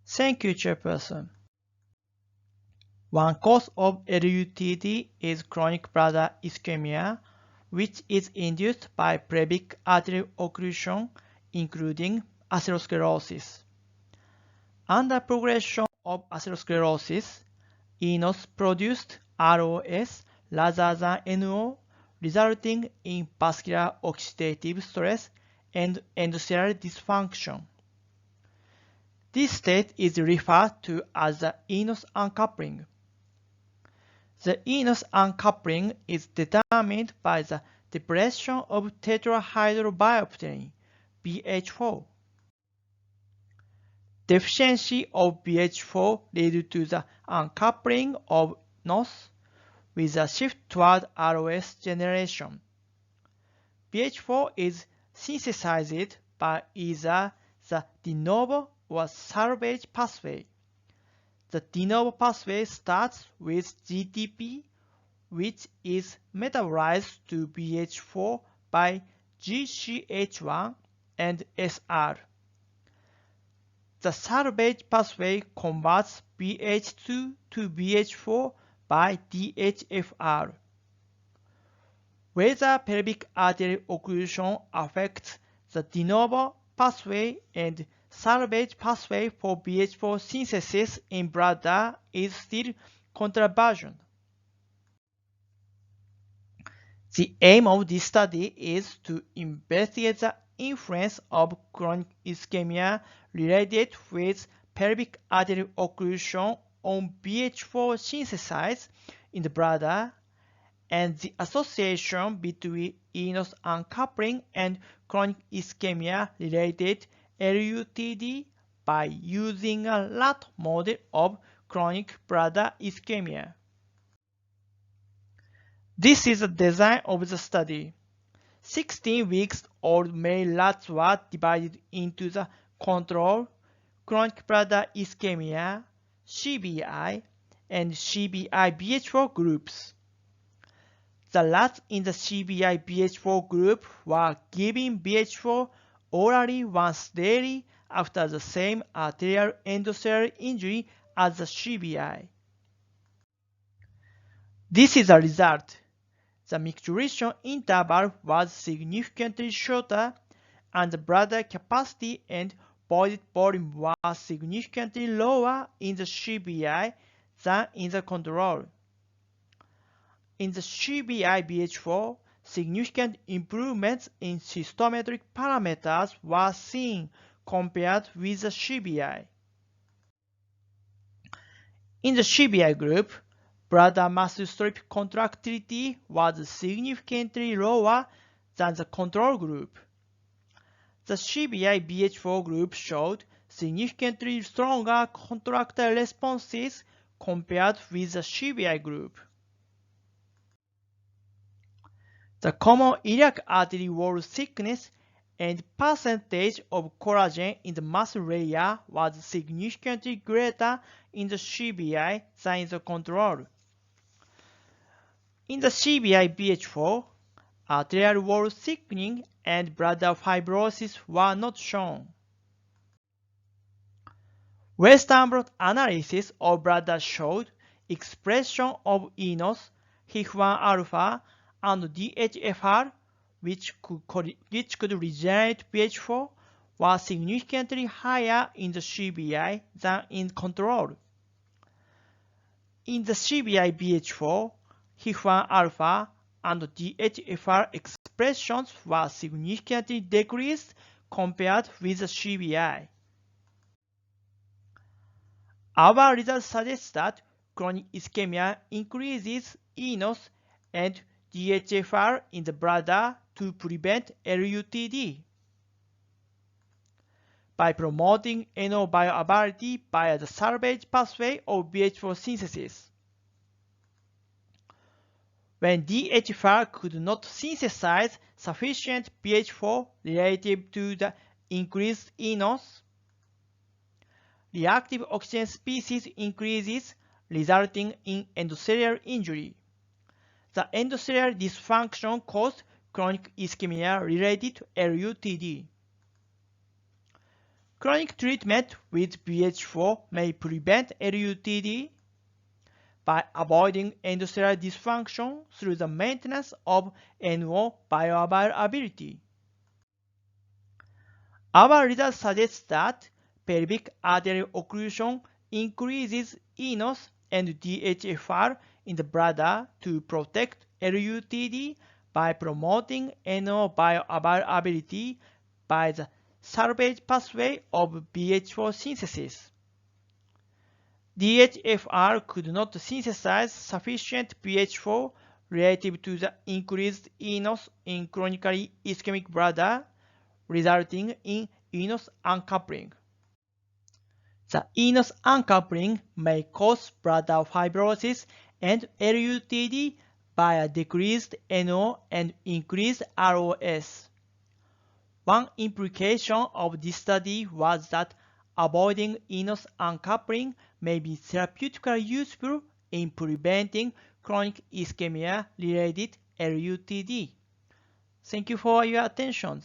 Thank you, Chairperson. One cause of LUTD is chronic bladder ischemia, which is induced by pelvic arterial occlusion, including atherosclerosis. Under progression of atherosclerosis, enos produced ROS rather than NO, resulting in vascular oxidative stress and endothelial dysfunction. This state is referred to as the enos uncoupling. The enos uncoupling is determined by the depression of tetrahydrobiopterin, BH4. Deficiency of BH4 leads to the uncoupling of NOS with a shift toward ROS generation. BH4 is synthesized by either the de novo or salvage pathway. The de novo pathway starts with GTP, which is metabolized to BH4 by GCH1 and SR. The salvage pathway converts BH2 to BH4 by DHFR. Whether pelvic arterial occlusion affects the de novo pathway and salvage pathway for BH4 synthesis in bladder is still controversial. The aim of this study is to investigate the influence of chronic ischemia related with pelvic arterial occlusion on BH4 synthesis in the bladder and the association between enos uncoupling and chronic ischemia-related LUTD by using a rat model of chronic bladder ischemia. This is the design of the study. 16-week-old male rats were divided into the control, chronic bladder ischemia, CBI, and CBI-BH4 groups. The rats in the CBI-BH4 group were given BH4 orally once daily after the same arterial endothelial injury as the CBI. This is the result. The micturition interval was significantly shorter, and the bladder capacity and body volume were significantly lower in the CBI than in the control. In the CBI-BH4, significant improvements in cystometric parameters were seen compared with the CBI. In the CBI group, bladder muscle strip contractility was significantly lower than the control group. The CBI-BH4 group showed significantly stronger contractile responses compared with the CBI group. The common iliac artery wall thickness and percentage of collagen in the muscle layer was significantly greater in the CBI than in the control. In the CBI-BH4, arterial wall thickening and bladder fibrosis were not shown. Western blot analysis of bladder showed expression of enos, HIF1-alpha, and DHFR, which could regenerate BH4, were significantly higher in the CBI than in control. In the CBI-BH4, HIF1-alpha and DHFR expressions were significantly decreased compared with the CBI. Our results suggest that chronic ischemia increases enos and DHFR in the bladder to prevent LUTD. By promoting NO bioavailability via the salvage pathway of BH4 synthesis. When DHFR could not synthesize sufficient BH4 relative to the increased enos, reactive oxygen species increases, resulting in endothelial injury. The endothelial dysfunction caused chronic ischemia related to LUTD. Chronic treatment with BH4 may prevent LUTD by avoiding endothelial dysfunction through the maintenance of NO bioavailability. Our results suggest that pelvic arterial occlusion increases enos and DHFR in the bladder to protect LUTD by promoting NO bioavailability by the salvage pathway of BH4 synthesis. DHFR could not synthesize sufficient BH4 relative to the increased enos in chronically ischemic bladder, resulting in enos uncoupling. The enos uncoupling may cause bladder fibrosis and LUTD by a decreased NO and increased ROS. One implication of this study was that avoiding enos uncoupling may be therapeutically useful in preventing chronic ischemia-related LUTD. Thank you for your attention.